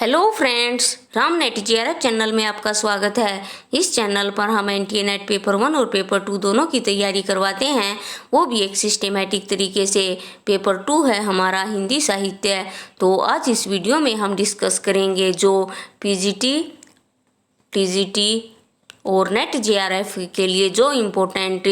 Hello friends, Ram net GRF channel में आपका स्वागत है। इस चैनल पर हम एनटीए नेट पेपर 1 और पेपर 2 दोनों की तैयारी करवाते हैं, वो भी एक सिस्टेमेटिक तरीके से। पेपर 2 है हमारा हिंदी साहित्य। तो आज इस वीडियो में हम डिस्कस करेंगे जो पीजीटी, टीजीटी और नेट जेआरएफ के लिए जो इम्पोर्टेंट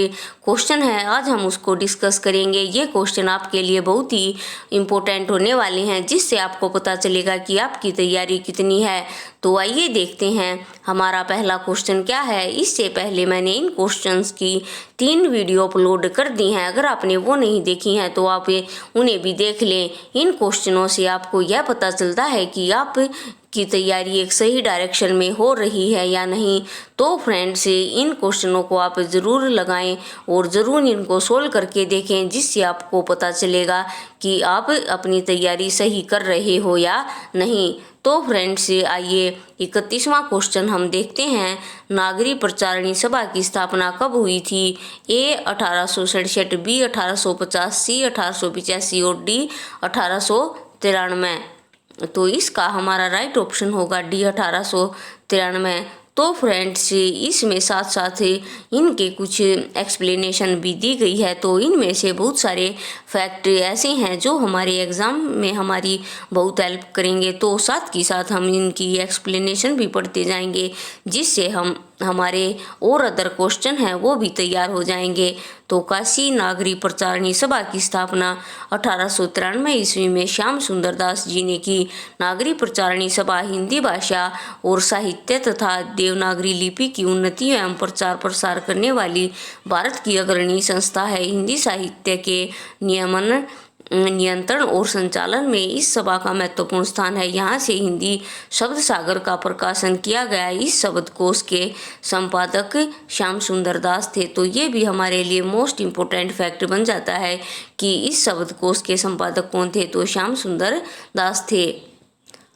क्वेश्चन है, आज हम उसको डिस्कस करेंगे। ये क्वेश्चन आपके लिए बहुत ही इम्पोर्टेंट होने वाले हैं, जिससे आपको पता चलेगा कि आपकी तैयारी कितनी है। तो आइए देखते हैं हमारा पहला क्वेश्चन क्या है। इससे पहले मैंने इन क्वेश्चंस की 3 वीडियो अपलोड कर दी हैं। अगर आपने वो नहीं देखी हैं तो आप उन्हें भी देख लें। इन क्वेश्चनों से आपको यह पता चलता है कि आप की तैयारी एक सही डायरेक्शन में हो रही है या नहीं। तो फ्रेंड्स, इन क्वेश्चनों को आप ज़रूर लगाएं और ज़रूर इनको सोल्व करके देखें, जिससे आपको पता चलेगा कि आप अपनी तैयारी सही कर रहे हो या नहीं। तो फ्रेंड्स, आइए 31वां क्वेश्चन हम देखते हैं। नागरी प्रचारणी सभा की स्थापना कब हुई थी? ए 1867, बी 1850, सी 1885 और डी 1893। तो इसका हमारा राइट ऑप्शन होगा डी 1893। तो फ्रेंड्स, इसमें साथ साथ इनके कुछ एक्सप्लेनेशन भी दी गई है। तो इनमें से बहुत सारे फैक्ट ऐसे हैं जो हमारे एग्ज़ाम में हमारी बहुत हेल्प करेंगे। तो साथ ही साथ हम इनकी एक्सप्लेनेशन भी पढ़ते जाएंगे, जिससे हमारे और अदर क्वेश्चन हैं वो भी तैयार हो जाएंगे। तो काशी नागरी प्रचारणी सभा की स्थापना 1893 ईस्वी में श्याम सुंदर दास जी ने की। नागरी प्रचारणी सभा हिंदी भाषा और साहित्य तथा देवनागरी लिपि की उन्नति एवं प्रचार प्रसार करने वाली भारत की अग्रणी संस्था है। हिंदी साहित्य के नियंत्रण और संचालन में इस सभा का महत्वपूर्ण स्थान है। यहाँ से हिंदी शब्द सागर का प्रकाशन किया गया। इस शब्दकोश के संपादक श्याम सुंदर दास थे। तो ये भी हमारे लिए मोस्ट इम्पोर्टेंट फैक्ट बन जाता है कि इस शब्दकोश के संपादक कौन थे, तो श्याम सुंदर दास थे।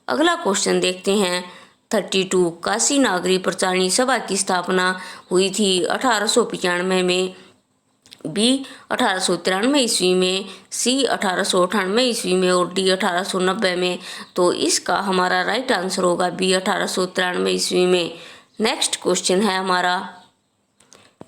अगला क्वेश्चन देखते हैं 32। काशी नागरी प्रचारणी सभा की स्थापना हुई थी 1895 में, बी 1893 ईस्वी में, सी 1898 ईस्वी में और डी 1890 में। तो इसका हमारा राइट आंसर होगा बी 1893 ईस्वी में। नेक्स्ट क्वेश्चन है हमारा,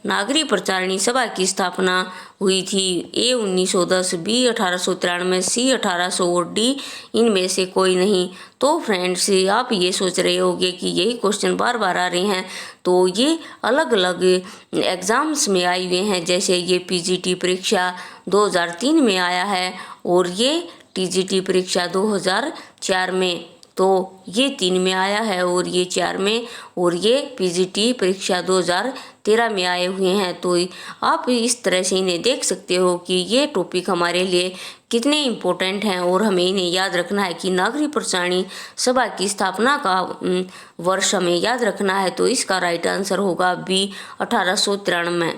नागरी प्रचारणी सभा की स्थापना हुई थी ए 1910, बी 1893, सी 1800 और डी इनमें से कोई नहीं। तो फ्रेंड्स, आप ये सोच रहे होंगे कि यही क्वेश्चन बार बार आ रहे हैं। तो ये अलग अलग एग्ज़ाम्स में आए हुए हैं, जैसे ये पीजीटी परीक्षा 2003 में आया है और ये टीजीटी परीक्षा 2004 में। तो ये 3 में आया है और ये 4 में, और ये पीजीटी परीक्षा 2013 में आए हुए हैं। तो आप इस तरह से इन्हें देख सकते हो कि ये टॉपिक हमारे लिए कितने इम्पोर्टेंट हैं और हमें इन्हें याद रखना है कि नागरी प्रचारणी सभा की स्थापना का वर्ष हमें याद रखना है। तो इसका राइट आंसर होगा बी 1893।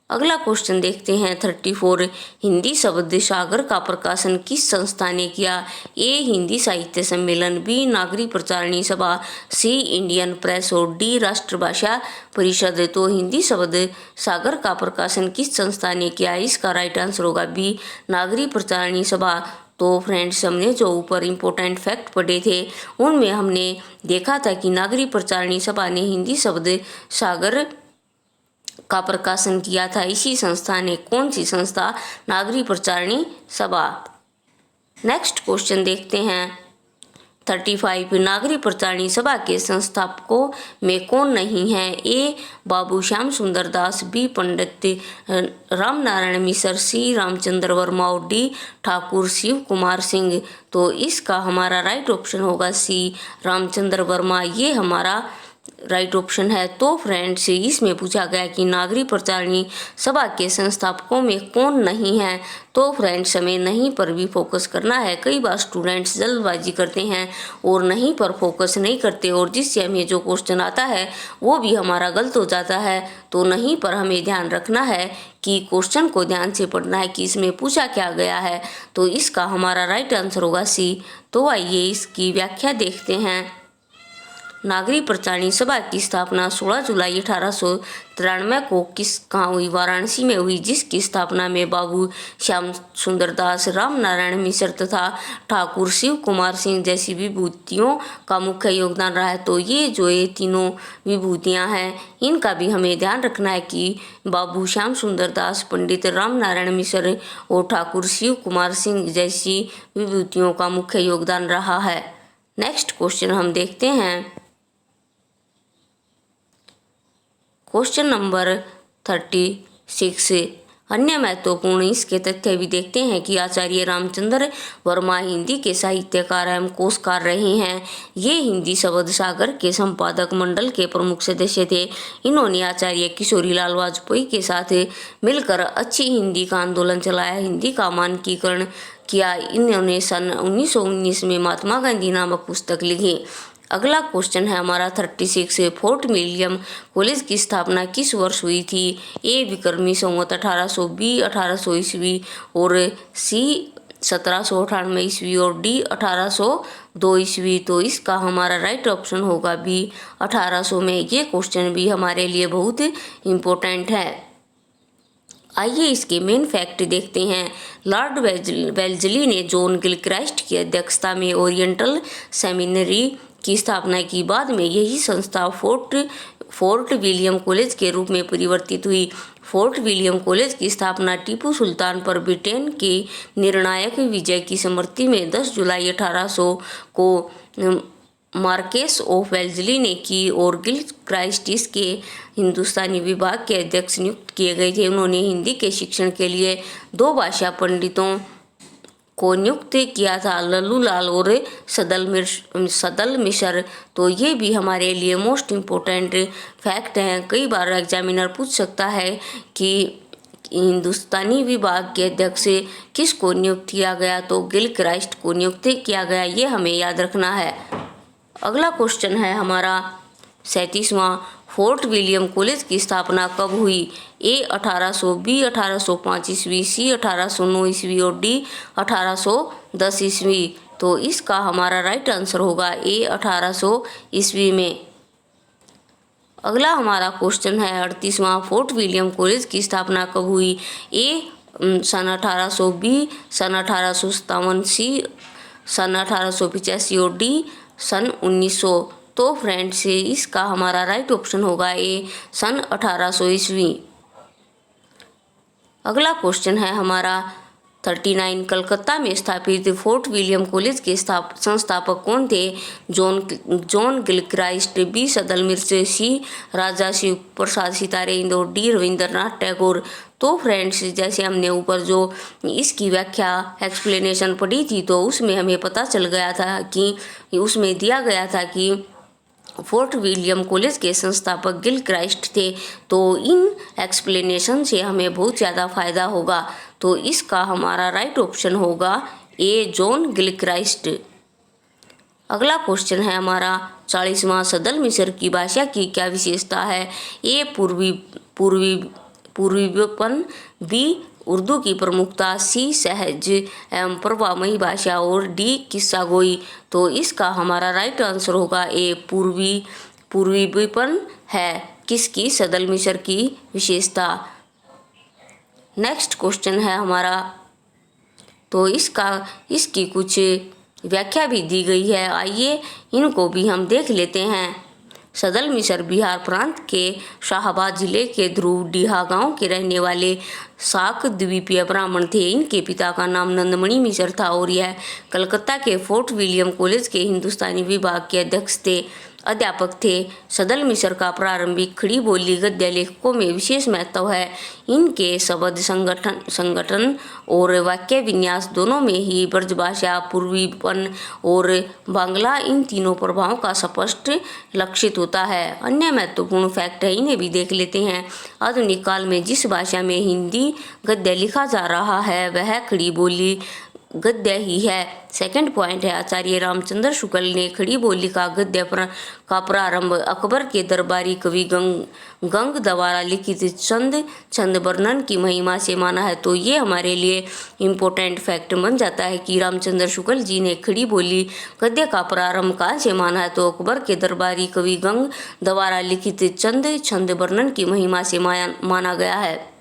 अगला क्वेश्चन देखते हैं 34। हिंदी शब्द सागर का प्रकाशन किस संस्था ने किया? ए हिंदी साहित्य सम्मेलन, बी नागरी प्रचारणी सभा, सी इंडियन प्रेस और डी राष्ट्रभाषा परिषद। तो हिंदी शब्द सागर का प्रकाशन किस संस्था ने किया? इसका राइट आंसर होगा बी नागरी प्रचारणी सभा। तो फ्रेंड्स, हमने जो ऊपर इम्पोर्टेंट फैक्ट पढ़े थे उनमें हमने देखा था कि नागरी प्रचारणी सभा ने हिंदी शब्द सागर का प्रकाशन किया था। इसी संस्था ने, कौन सी संस्था? नागरी प्रचारणी सभा। नेक्स्ट क्वेश्चन देखते हैं 35। नागरी प्रचारणी सभा के संस्थापकों में कौन नहीं है? ए बाबू श्याम सुंदर दास, बी पंडित रामनारायण मिश्र, सी रामचंद्र वर्मा और डी ठाकुर शिव कुमार सिंह। तो इसका हमारा राइट ऑप्शन होगा सी रामचंद्र वर्मा। ये हमारा राइट ऑप्शन है। तो फ्रेंड्स, इसमें पूछा गया कि नागरी प्रचारणी सभा के संस्थापकों में कौन नहीं है। तो फ्रेंड्स, हमें नहीं पर भी फोकस करना है। कई बार स्टूडेंट्स जल्दबाजी करते हैं और नहीं पर फोकस नहीं करते, और जिससे हमें जो क्वेश्चन आता है वो भी हमारा गलत हो जाता है। तो नहीं पर हमें ध्यान रखना है कि क्वेश्चन को ध्यान से पढ़ना है कि इसमें पूछा क्या गया है। तो इसका हमारा राइट आंसर होगा सी। तो आइए इसकी व्याख्या देखते हैं। नागरिक प्रचारणी सभा की स्थापना 16 जुलाई 1893 को कहाँ हुई? वाराणसी में हुई, जिसकी स्थापना में बाबू श्याम सुंदर दास, राम नारायण मिश्र तथा ठाकुर शिव कुमार सिंह जैसी विभूतियों का मुख्य योगदान रहा है। तो ये तीनों विभूतियाँ हैं, इनका भी हमें ध्यान रखना है कि बाबू श्याम सुंदर दास, पंडित राम नारायण मिश्र और ठाकुर शिव कुमार सिंह जैसी विभूतियों का मुख्य योगदान रहा है। नेक्स्ट क्वेश्चन हम देखते हैं, क्वेश्चन नंबर 36। अन्य महत्वपूर्ण इसके तथ्य भी देखते हैं कि आचार्य रामचंद्र वर्मा हिंदी के साहित्यकार एवं कोशकार रहे हैं। ये हिंदी शब्द सागर के संपादक मंडल के प्रमुख सदस्य थे। इन्होंने आचार्य किशोरीलाल वाजपेयी के साथ मिलकर अच्छी हिंदी का आंदोलन चलाया, हिंदी का मानकीकरण किया। इन्होंने सन 1919 में महात्मा गांधी नामक पुस्तक लिखी। अगला क्वेश्चन है हमारा 36। फोर्ट विलियम कॉलेज की स्थापना किस वर्ष हुई थी? ए विक्रमी संवत 1820 ईस्वी और सी 1798 ईस्वी और डी 1802 ईस्वी। तो इसका हमारा राइट ऑप्शन होगा बी 1800 में। ये क्वेश्चन भी हमारे लिए बहुत इम्पोर्टेंट है। आइए इसके मेन फैक्ट देखते हैं। लॉर्ड वेल्जली ने जॉन गिलक्राइस्ट की अध्यक्षता में ओरिएंटल सेमिनरी की स्थापना की। बाद में यही संस्था फोर्ट विलियम कॉलेज के रूप में परिवर्तित हुई। फोर्ट विलियम कॉलेज की स्थापना टीपू सुल्तान पर ब्रिटेन के निर्णायक विजय की स्मृति में 10 जुलाई 1800 को मार्केस ऑफ वेल्जली ने की और गिलक्राइस्ट इसके हिंदुस्तानी विभाग के अध्यक्ष नियुक्त किए गए थे। उन्होंने हिंदी के शिक्षण के लिए 2 भाषा पंडितों को नियुक्त किया था, लल्लूलाल और सदल मिश्र। तो ये भी हमारे लिए मोस्ट इम्पोर्टेंट फैक्ट हैं। कई बार एग्जामिनर पूछ सकता है कि हिंदुस्तानी विभाग के अध्यक्ष किसको नियुक्त किया गया, तो गिलक्राइस्ट को नियुक्त किया गया, ये हमें याद रखना है। अगला क्वेश्चन है हमारा 37वां। फोर्ट विलियम कॉलेज की स्थापना कब हुई? ए 1800, बी 1805 ईस्वी, सी 1809 ईस्वी और डी 1810 ईस्वी। तो इसका हमारा राइट आंसर होगा ए 1800 ईस्वी में। अगला हमारा क्वेश्चन है 38वां। फोर्ट विलियम कॉलेज की स्थापना कब हुई? ए सन 1800, बी सन 1857, सी सन 1885 और डी सन 1900। तो फ्रेंड्स इसका हमारा राइट ऑप्शन होगा ए सन 1800 ईस्वी। अगला क्वेश्चन है हमारा 39। कलकत्ता में स्थापित फोर्ट विलियम कॉलेज के संस्थापक कौन थे? जॉन गिलक्राइस्ट, बी सदल मिश्र, सी राजा शिव प्रसाद सितारे और डी रविंद्रनाथ टैगोर। तो फ्रेंड्स जैसे हमने ऊपर जो इसकी व्याख्या एक्सप्लेनेशन पढ़ी थी, तो उसमें हमें पता चल गया था कि उसमें दिया गया था कि फोर्ट विलियम कॉलेज के संस्थापक गिलक्राइस्ट थे। तो इन एक्सप्लेनेशन से हमें बहुत ज़्यादा फायदा होगा। तो इसका हमारा राइट ऑप्शन होगा ए जॉन गिलक्राइस्ट। अगला क्वेश्चन है हमारा 40वां। सदल मिश्र की भाषा की क्या विशेषता है? ए पूर्वीपन, बी उर्दू की प्रमुखता, सी सहज एवं प्रवाहमयी भाषा और डी किस्सा गोई। तो इसका हमारा राइट आंसर होगा ए पूर्वीपन है किसकी? सदल मिश्र की विशेषता। नेक्स्ट क्वेश्चन है हमारा, तो इसकी कुछ व्याख्या भी दी गई है, आइए इनको भी हम देख लेते हैं। सदल मिश्र बिहार प्रांत के शाहाबाद जिले के ध्रुवडीहा गांव के रहने वाले शाक द्वीपीय ब्राह्मण थे। इनके पिता का नाम नंदमणि मिश्र था और यह कलकत्ता के फोर्ट विलियम कॉलेज के हिंदुस्तानी विभाग के अध्यापक थे। सदल मिश्र का प्रारंभिक खड़ी बोली गद्य लेखकों में विशेष महत्व है। इनके शब्द संगठन और वाक्य विन्यास दोनों में ही ब्रजभाषा, पूर्वीपन और बांग्ला, इन तीनों प्रभावों का स्पष्ट लक्षित होता है। अन्य महत्वपूर्ण फैक्ट है, इन्हें भी देख लेते हैं। आधुनिक काल में जिस भाषा में हिंदी गद्य लिखा जा रहा है वह खड़ी बोली गद्य ही है। सेकंड पॉइंट है, आचार्य रामचंद्र शुक्ल ने खड़ी बोली का गद्य का प्रारंभ अकबर के दरबारी कवि गंग द्वारा लिखित छंद वर्णन की महिमा से माना है। तो ये हमारे लिए इम्पोर्टेंट फैक्ट बन जाता है कि रामचंद्र शुक्ल जी ने खड़ी बोली गद्य का प्रारंभ कहाँ से माना है, तो अकबर के दरबारी कवि गंग द्वारा लिखित छंद वर्णन की महिमा से माना गया है।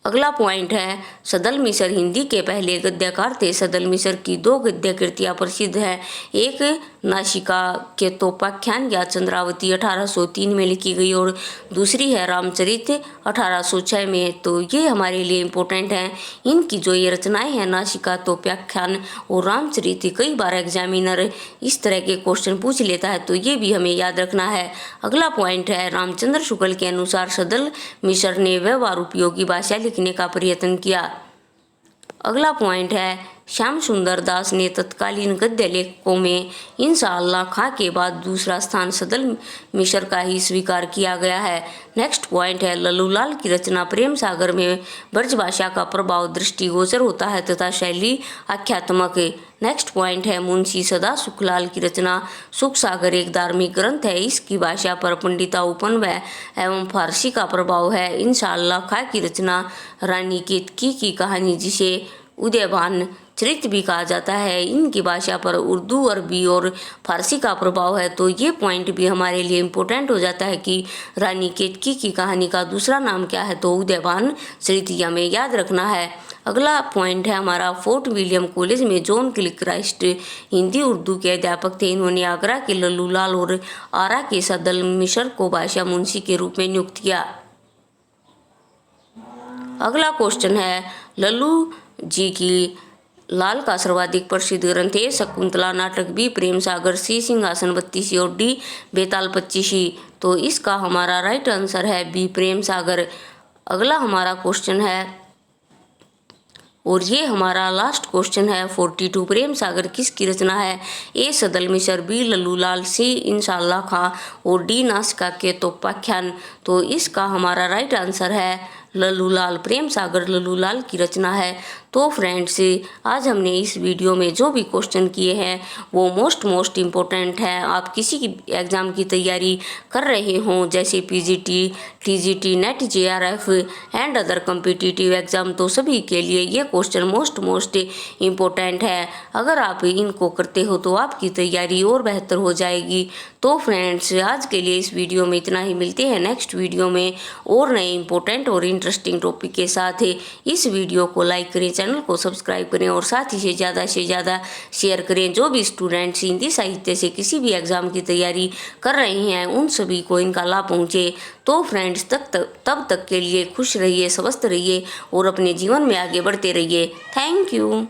अगला पॉइंट है, सदल मिसर हिंदी के पहले गद्यकार थे। सदल मिसर की 2 गद्य कृतियाँ प्रसिद्ध हैं। एक नासिका के तोपाख्यान या चंद्रावती 1803 में लिखी गई और दूसरी है रामचरित 1806 में। तो ये हमारे लिए इम्पोर्टेंट हैं। इनकी जो ये रचनाएं हैं नासिका तोपाख्यान और रामचरित, कई बार एग्जामिनर इस तरह के क्वेश्चन पूछ लेता है, तो ये भी हमें याद रखना है। अगला पॉइंट है, रामचंद्र शुक्ल के अनुसार सदल मिसर ने व्यवहार उपयोगी भाषा लिखने का प्रयत्न किया। अगला पॉइंट है, श्याम सुंदर दास ने तत्कालीन गद्य लेखकों में इंशाअल्लाह खां के बाद दूसरा स्थान सदल मिसर का ही स्वीकार किया गया है। नेक्स्ट पॉइंट है, लल्लूलाल की रचना प्रेम सागर में ब्रजभाषा का प्रभाव दृष्टिगोचर होता है तथा शैली आख्यात्मक है। नेक्स्ट पॉइंट है, मुंशी सदा सुखलाल की रचना सुख सागर एक धार्मिक ग्रंथ है। इसकी भाषा पर पंडिता उपन्वय एवं फारसी का प्रभाव है। इंशाअल्लाह खां की रचना रानी केतकी की कहानी, जिसे उदयभान चरित्र भी कहा जाता है, इनकी भाषा पर उर्दू, अरबी और फारसी का प्रभाव है। तो ये पॉइंट भी हमारे लिए इम्पोर्टेंट हो जाता है कि रानी केतकी की कहानी का दूसरा नाम क्या है, तो उदयभान चरित्र हमें याद रखना है। अगला पॉइंट है हमारा, फोर्ट विलियम कॉलेज में जॉन क्लिक्राइस्ट हिंदी उर्दू के अध्यापक थे। इन्होंने आगरा के लल्लूलाल और आरा के सदल मिसर को भाषा मुंशी के रूप में नियुक्त किया। अगला क्वेश्चन है, लल्लू जी की लाल का सर्वाधिक प्रसिद्ध ग्रंथ है शकुंतला, नाटक बी प्रेम सागर, सी सिंहासन 32 और डी बेताल 25। तो इसका हमारा राइट आंसर है बी प्रेम सागर। अगला हमारा क्वेश्चन है और ये हमारा लास्ट क्वेश्चन है 42, प्रेम सागर किसकी रचना है? ए सदल मिसर, बी लल्लूलाल, सी इंशाअल्लाह खां और डी नासिका के तोपाख्यान। तो इसका हमारा राइट आंसर है लल्लूलाल। प्रेम सागर लल्लूलाल की रचना है। तो फ्रेंड्स, आज हमने इस वीडियो में जो भी क्वेश्चन किए हैं वो मोस्ट इम्पोर्टेंट है। आप किसी की एग्ज़ाम की तैयारी कर रहे हों जैसे PGT, TGT, net, JRF and other competitive exam, तो सभी के लिए ये क्वेश्चन मोस्ट इम्पोर्टेंट है। अगर आप इनको करते हो तो आपकी तैयारी और बेहतर हो जाएगी। तो फ्रेंड्स, आज के लिए इस वीडियो में इतना ही। मिलते हैं नेक्स्ट वीडियो में और नए इम्पोर्टेंट और इंटरेस्टिंग टॉपिक के साथ। इस वीडियो को लाइक करें, चैनल को सब्सक्राइब करें और साथ ही से ज़्यादा शेयर करें। जो भी स्टूडेंट्स हिंदी साहित्य से किसी भी एग्ज़ाम की तैयारी कर रहे हैं उन सभी को इनका लाभ पहुँचे। तो फ्रेंड्स, तब तक के लिए खुश रहिए, स्वस्थ रहिए और अपने जीवन में आगे बढ़ते रहिए। Thank you.